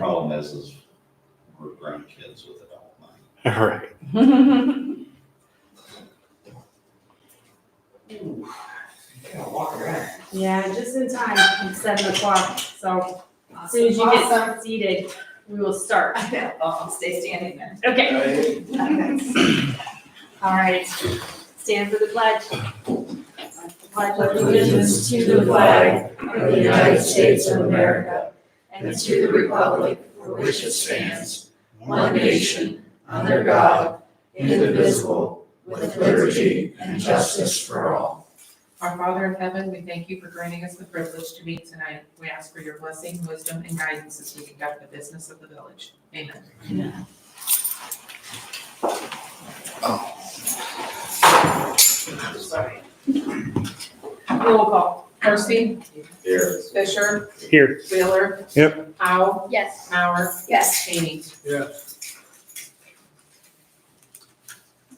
Problem is we're grown kids with adult money. All right. Walk around. Yeah, just in time, it's 7 o'clock, so as soon as you get seated, we will start. I know, I'll stay standing there. Okay. All right, stand for the pledge. Pledge Allegiance to the flag of the United States of America and to the republic for which it stands, one nation, under God, indivisible, with liberty and justice for all. Our Father in heaven, we thank you for granting us the privilege to meet tonight. We ask for your blessing, wisdom, and guidance as we conduct the business of the village. Amen. Sorry. Roll call. Percy, Here. Fisher, Here. Wheeler. Yep. Powell, Yes. Mauer, Yes. Cheney.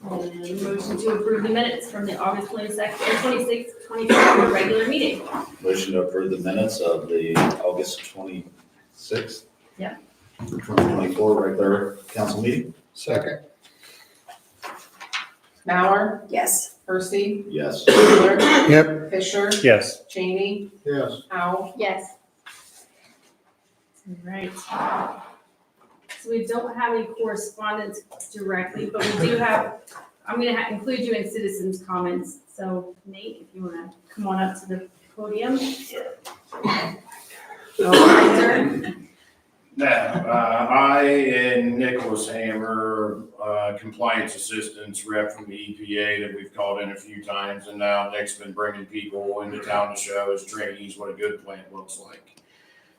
And motion to approve the minutes from the August 22nd, 26th, 2024 regular meeting. Motion to approve the minutes of the August 26th. Yeah. 2024 regular council meeting. Second. Mauer, Yes. Percy, Yes. Wheeler. Yep. Fisher, Yes. Cheney, Yes. Powell. Yes. All right. So we don't have any correspondence directly, but we do have, I'm going to include you in citizens' comments. So Nate, if you want to come on up to the podium. I and Nicholas Hammer, compliance assistance rep from the EPA that we've called in a few times, and now Nick's been bringing people into town to show us trainees what a good plant looks like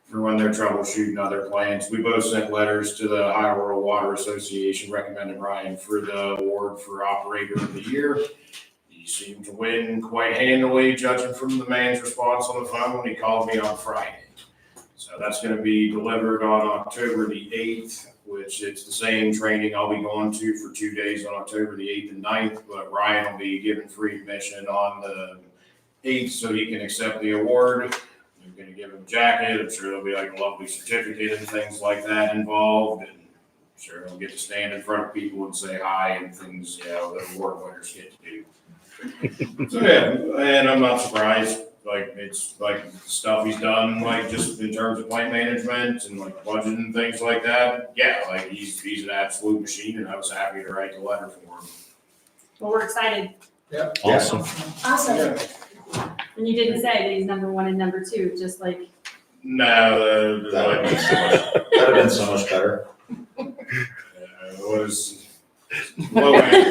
for when they're troubleshooting other plants. We both sent letters to the Ohio Rural Water Association recommending Ryan for the award for Operator of the Year. He seemed to win quite handily, judging from the man's response on the phone when he called me on Friday. So that's going to be delivered on October the 8th, which it's the same training I'll be going to for 2 days on October the 8th and 9th, but Ryan will be given free admission on the 8th so he can accept the award. I'm going to give him a jacket. I'm sure there'll be like a lovely certificate and things like that involved. And I'm sure he'll get to stand in front of people and say hi and things, you know, that award winners get to do. So yeah, and I'm not surprised. Like, it's like stuff he's done, like just in terms of plant management and like budget and things like that. Yeah, like he's an absolute machine, and I was happy to write the letter for him. Well, we're excited. Awesome. Awesome. And you didn't say that he's number 1 and number 2, just like, No, That would have been so much better. it was low end.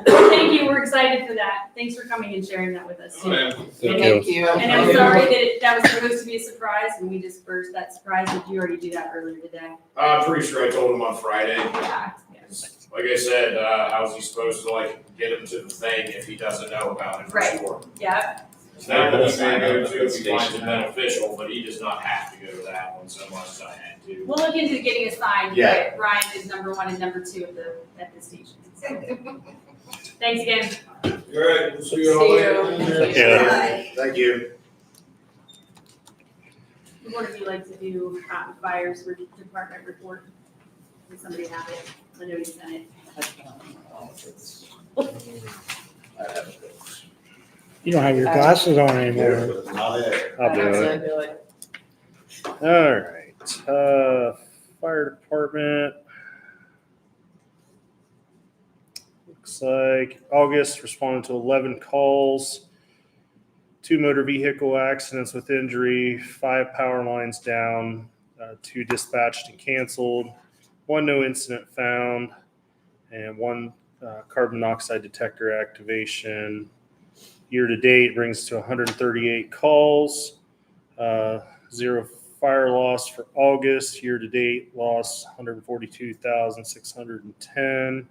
thank you, we're excited for that. Thanks for coming and sharing that with us too. Thank you. And I'm sorry that was supposed to be a surprise and we just burst that surprise. Did you already do that earlier today? I'm pretty sure I told him on Friday. Yeah. Like I said, how's he supposed to like get him to the thing if he doesn't know about it for Right. sure? Yeah. That one he's gonna go to if he finds it beneficial, but he does not have to go to that one so much as I had to. We'll look into getting a sign Yeah. that Ryan is number 1 and number 2 at the station. Thanks again. All right, we'll see you all later. Yeah. Thank you. What would you like to do, fires department report? Does somebody have it? I know you sent it. You don't have your glasses on anymore. Here, but not it. I'll do it. All right. Fire department. Looks like August responded to 11 calls, 2 motor vehicle accidents with injury, 5 power lines down, 2 dispatched and canceled, 1 no incident found, and 1 carbon monoxide detector activation. Year to date brings to 138 calls, 0 fire loss for August. Year to date loss 142,610.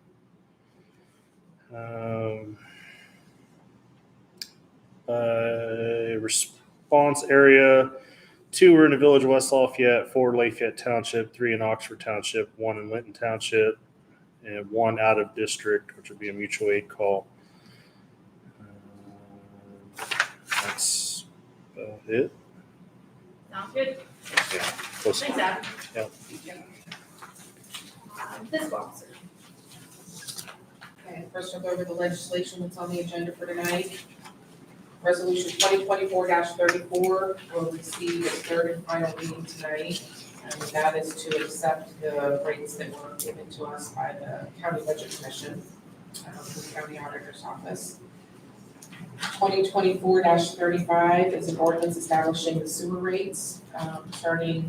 Response area: 2 were in the village of West Lafayette, 4 Lafayette Township, 3 in Oxford Township, 1 in Linton Township, and 1 out of district, which would be a mutual aid call. That's about it. Sounds good. close. Thanks, Adam. Yep. Fiscal officer. Okay, first I'll go over the legislation that's on the agenda for tonight. Resolution 2024-34 will receive its third and final reading tonight. And that is to accept the rates that were given to us by the County Budget Commission, the County Auditor's Office. 2024-35 is an ordinance establishing the sewer rates, starting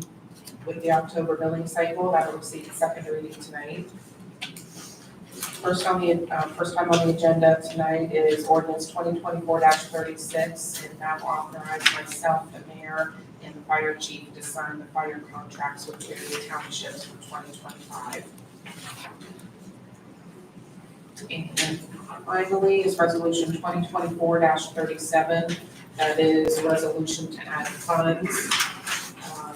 with the October billing cycle. That will receive its second reading tonight. First time on the agenda tonight is ordinance 2024-36, and that will authorize myself, the mayor, and the fire chief to sign the fire contracts with area townships for 2025. And finally is resolution 2024-37. That is a resolution to add funds.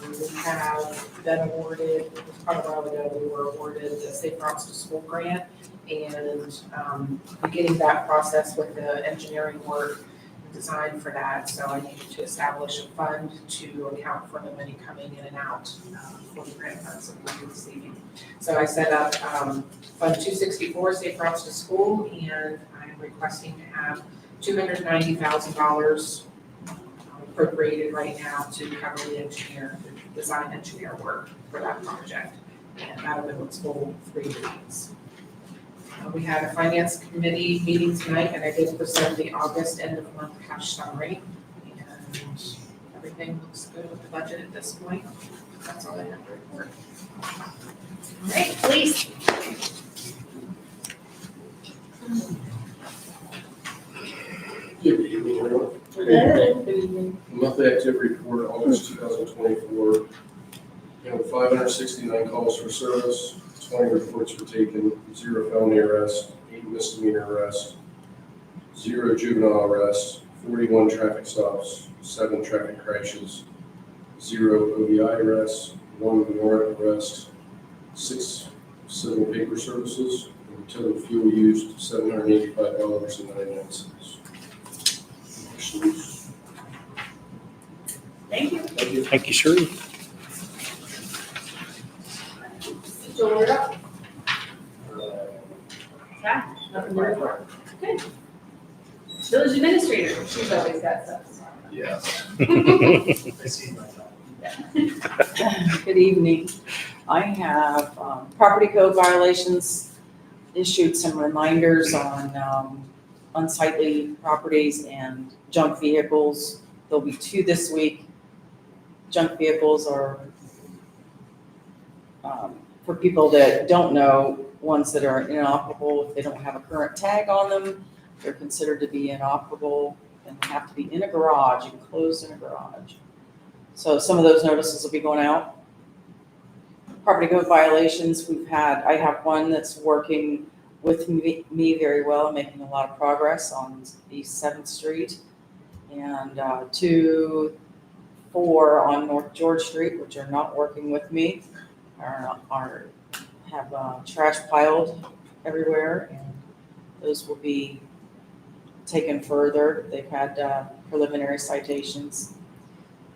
We have been awarded, quite a while ago, we were awarded the Safe Routes to School grant, and beginning that process with the engineering work designed for that. So I needed to establish a fund to account for the money coming in and out for the grant funds that we're receiving. So I set up Fund 264, Safe Routes to School, and I'm requesting to have $290,000 appropriated right now to cover the design engineer work for that project. And that'll be its full 3 readings. We had a finance committee meeting tonight, and I did present the August end of month cash summary. And everything looks good with the budget at this point. That's all I have to report. Great, please. Good evening, everyone. Monthly activity report, August 2024. We had 569 calls for service, 20 reports were taken, 0 felony arrests, 8 misdemeanor arrests, 0 juvenile arrests, 41 traffic stops, 7 traffic crashes, 0 OVI arrests, 1 warrant arrest, 6 civil paper services, and total fuel used $785.99. Questions? Thank you. Thank you, Sheree. Joel, you're up. Okay, nothing to report. Good. Village administrator, she's always got stuff. Yes. Good evening. I have property code violations, issued some reminders on unsightly properties and junk vehicles. There'll be 2 this week. Junk vehicles are, for people that don't know, ones that are inoperable. If they don't have a current tag on them, they're considered to be inoperable and have to be in a garage, enclosed in a garage. So some of those notices will be going out. Property code violations, I have one that's working with me very well, making a lot of progress on East 7th Street. And 2, 4 on North George Street, which are not working with me, have trash piled everywhere, and those will be taken further. They've had preliminary citations.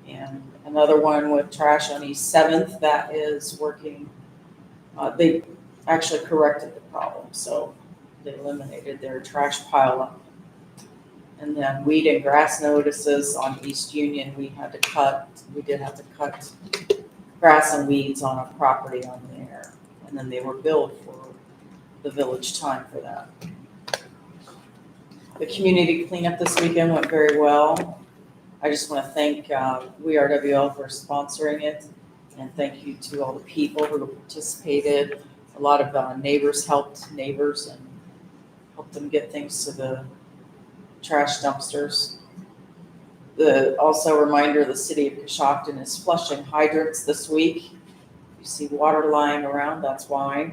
And another one with trash on East 7th that is working. They actually corrected the problem, so they eliminated their trash pile up. And then weed and grass notices on East Union, we did have to cut grass and weeds on a property on there. And then they were billed for the village time for that. The community cleanup this weekend went very well. I just want to thank WeRWL for sponsoring it, and thank you to all the people who participated. A lot of neighbors helped neighbors and helped them get things to the trash dumpsters. Also a reminder, the city of Coshocton is flushing hydrants this week. You see water lying around, that's why.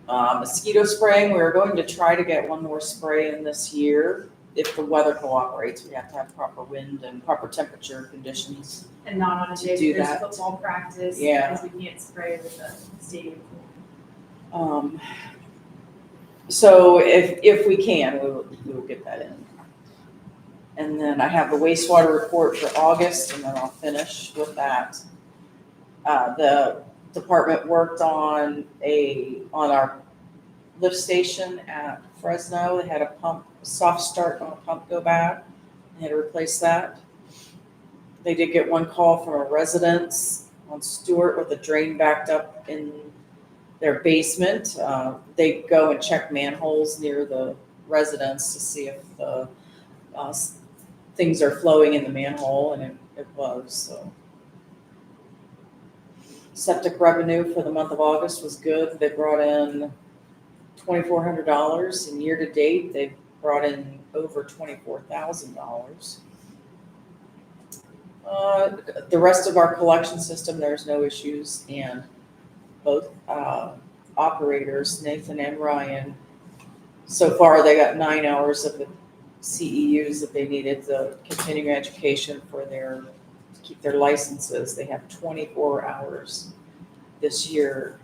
Mosquito spraying, we're going to try to get one more spray in this year. If the weather cooperates, we have to have proper wind and proper temperature conditions. And not on a day Do where there's that. football practice. Yeah. Because we can't spray with the stadium. So if we can, we will get that in. And then I have the wastewater report for August, and then I'll finish with that. The department worked on our lift station at Fresno. They had a soft start on a pump go bad. They had to replace that. They did get one call from a residence on Stewart with a drain backed up in their basement. They go and check manholes near the residence to see if the things are flowing in the manhole, and it was, so. Septic revenue for the month of August was good. They brought in $2,400, and year to date, they've brought in over $24,000. The rest of our collection system, there's no issues, and both operators, Nathan and Ryan, so far they got 9 hours of the CEUs that they needed, the continuing education to keep their licenses. They have 24 hours this year,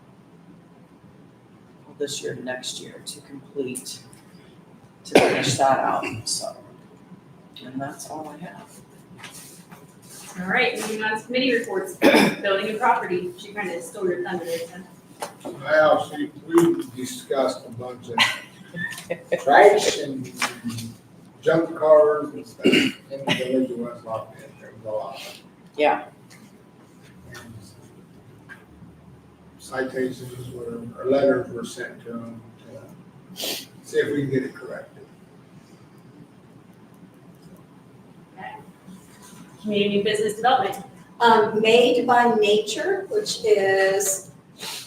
next year to complete, to finish that out, so. And that's all I have. All right, moving on to committee reports, building and property. She kind of stole your thunder there, Tim. Well, see, we discussed a bunch of trash and junk cars and stuff in the village of West Lafayette. There was a lot. Yeah. And citations or letters were sent to them to see if we can get it corrected. Community business development. Made by Nature, which is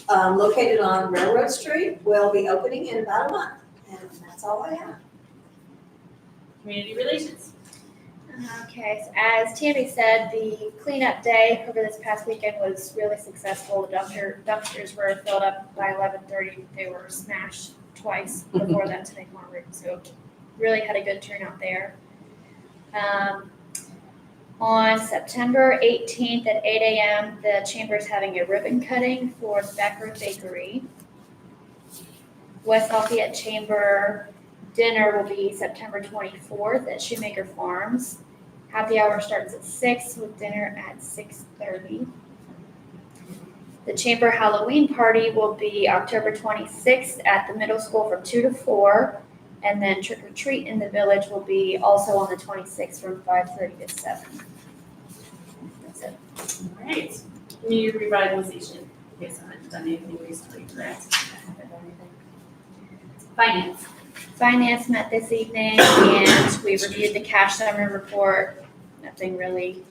located on Railroad Street, will be opening in about a month. And that's all I have. Community relations. Okay, so as Tammy said, the cleanup day over this past weekend was really successful. The dumpsters were filled up by 11:30. They were smashed twice before that to make more room. So really had a good turnout there. On September 18th at 8 a.m., the chamber is having a ribbon cutting for the Backroom Bakery. West Lafayette Chamber dinner will be September 24th at Shoemaker Farms. Happy hour starts at 6 with dinner at 6:30. The chamber Halloween party will be October 26th at the middle school from 2 to 4. And then trick or treat in the village will be also on the 26th from 5:30 to 7. That's it. All right. Community revitalization. You guys haven't done anything recently, correct? Finance. Finance met this evening and we reviewed the cash summary report. Nothing really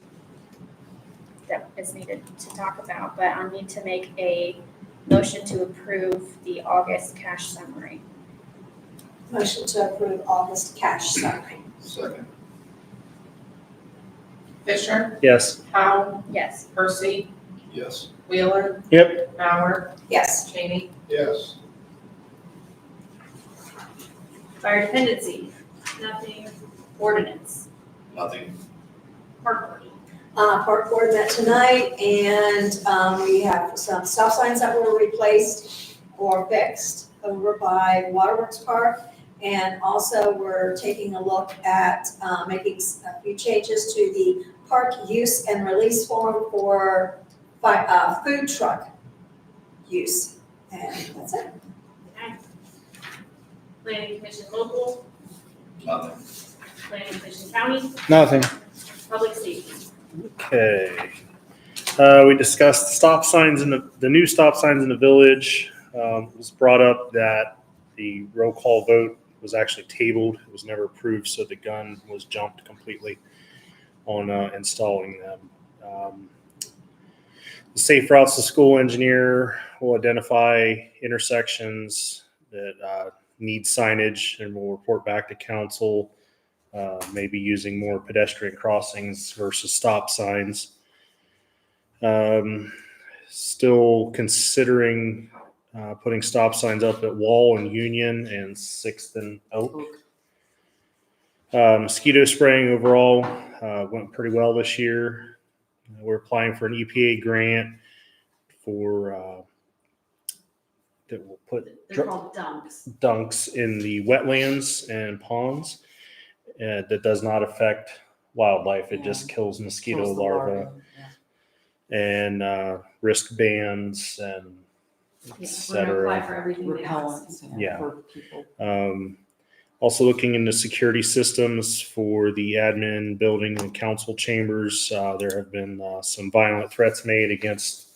that is needed to talk about, but I'll need to make a motion to approve the August cash summary. Motion to approve August cash summary. Second. Fisher, Yes. Powell, Yes. Percy, Yes. Wheeler, Yep. Bauer, Yes. Cheney. Yes. Fire dependency. Nothing. Ordinance. Nothing. Park board. Park board met tonight, and we have some stop signs that were replaced or fixed over by Waterworks Park. And also, we're taking a look at making a few changes to the park use and release form for food truck use. And that's it. Okay. Planning commission local. Nothing. Planning commission county. Nothing. Public safety. Okay. We discussed stop signs in the new stop signs in the village. It was brought up that the roll call vote was actually tabled. It was never approved, so the gun was jumped completely on installing them. The safe routes to school engineer will identify intersections that need signage and will report back to council. Maybe using more pedestrian crossings versus stop signs. Still considering putting stop signs up at Wall and Union and 6th and Oak. Mosquito spraying overall went pretty well this year. We're applying for an EPA grant for that will put They're called dunks. dunks in the wetlands and ponds. That does not affect wildlife. It just kills mosquito Kills the larvae. larvae, yeah. and wristbands and et Yeah, we're gonna apply cetera. for everything they ask. Repellents, Yeah. for people. Also looking into security systems for the admin building and council chambers. There have been some violent threats made against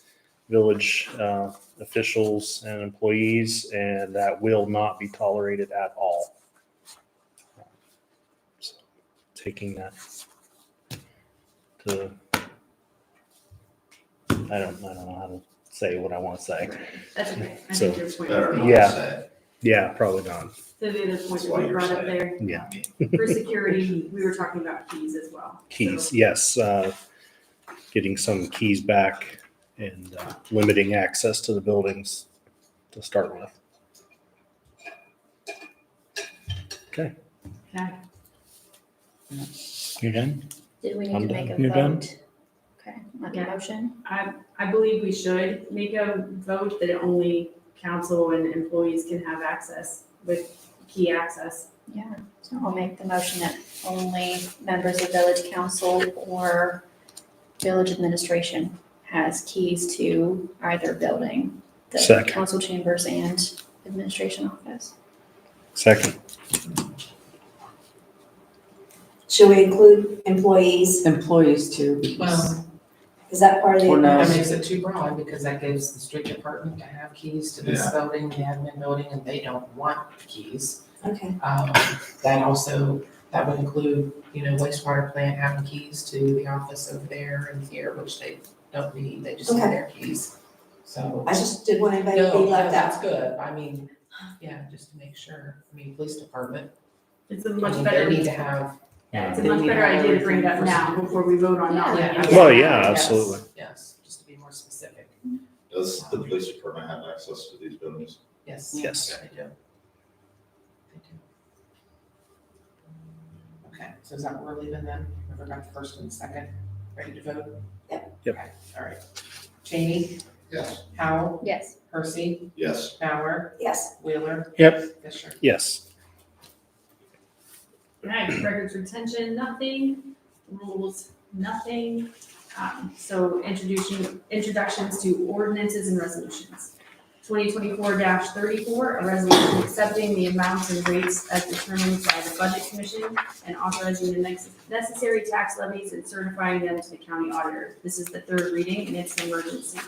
village officials and employees, and that will not be tolerated at all. So, taking that to, I don't know how to say what I want to say. That's okay. I So, think your point. Better not Yeah. say. Yeah, probably not. So the other point That's that why we you're brought up saying. there, Yeah. for security, we were talking about keys as well. Keys, So- yes. Getting some keys back and limiting access to the buildings to start with. Okay. You done? Did we I'm need to make a You're done? vote? Okay, like a Yeah. motion? I believe we should make a vote that only council and employees can have access with key access. Yeah, so I'll make the motion that only members of village council or village administration has keys to either building. The Second. council chambers and administration office. Second. Should we include employees? Employees too, because Well, Is that part of Or the? no. that makes it too broad because that gives the street department to have keys to this Yeah. building, the admin building, and they don't want keys. Okay, That also, that would include, wastewater plant having keys to the office over there and here, which they don't need, they just need Okay. their keys. So. I just didn't want anybody to No, be left that's out. good. Just to make sure. Police department. It's a much They better, need to have. yeah, it's a they much need to better have idea to bring it up everything now for- before we vote on not letting it. Well, yeah, Yes, absolutely. Yes, just to be more specific. Does the police department have access to these buildings? Yes. Yes. They do. They do. Okay, so is that what we're leaving then? We've got the first and the second, ready to vote? Yep. Yep. Okay, all right. Cheney, Yes. Howell, Yes. Percy, Yes. Bauer, Yes, Wheeler. Yep. Fisher. Yes. Right, records retention, nothing, rules, nothing. So introductions to ordinances and resolutions. 2024-34, a resolution accepting the amounts and rates as determined by the Budget Commission and authorizing the necessary tax levies and certifying them to the county auditor. This is the third reading and it's an emergency.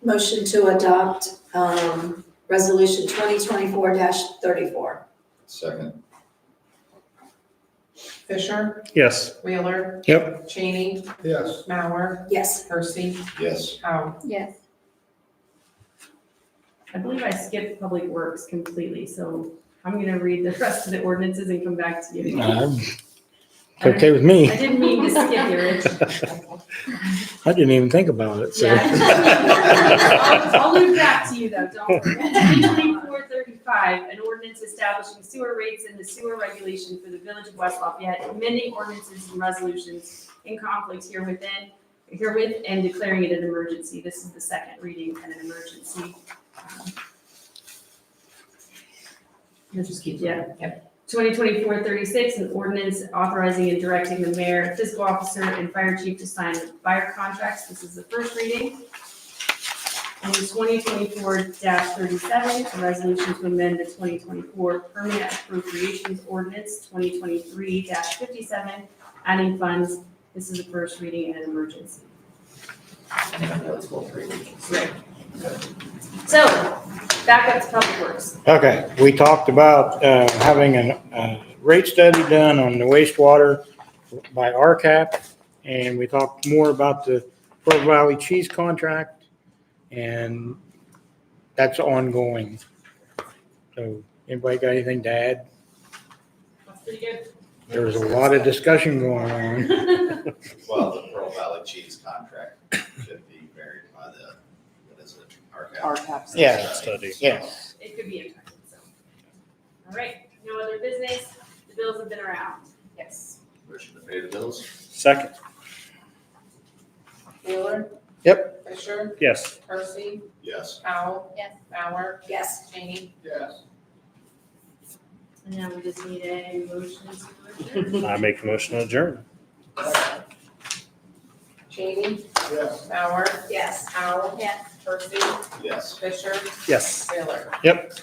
motion to adopt, resolution 2024-34. Second. Fisher, Yes. Wheeler, Yep. Cheney, Yes. Bauer, Yes, Percy, Yes. Howell. Yes. I believe I skipped Public Works completely, so I'm gonna read the rest of the ordinances and come back to you. It's okay with me. I didn't mean to skip you, Rich. I didn't even think about it, so. Yeah. I'll loop back to you though, don't worry. 2024-35, an ordinance establishing sewer rates and the sewer regulation for the village of West Lafayette, amending ordinances and resolutions in conflict herewith and declaring it an emergency. This is the second reading and an emergency. Just keep. Yeah. Yep. 2024-36, an ordinance authorizing and directing the mayor, fiscal officer, and fire chief to sign the fire contracts. This is the first reading. And 2024-37, a resolution to amend the 2024 permanent appropriations ordinance, 2023-57, adding funds. This is the first reading and an emergency. I know it's full 3 readings. Right. So, back up to Public Works. Okay, we talked about having a rate study done on the wastewater by RCAP, and we talked more about the Pearl Valley Cheese contract, and that's ongoing. So anybody got anything to add? That's pretty good. There was a lot of discussion going on. Well, the Pearl Valley cheese contract should be varied by the, what is it? Our tax. Yeah. Study. Yes. It could be impacted, so. All right, no other business. The bills have been around. Yes. Motion to pay the bills? Second. Wheeler. Yep. Fisher, Yes. Percy, Yes. Howell. Yes. Bauer, yes. Cheney. Yes. And now we just need a motion to adjourn. I make a motion to adjourn. Cheney, Yes. Bauer, Yes. Powell, Yes. Percy, Yes. Fisher, Yes. Taylor. Yep.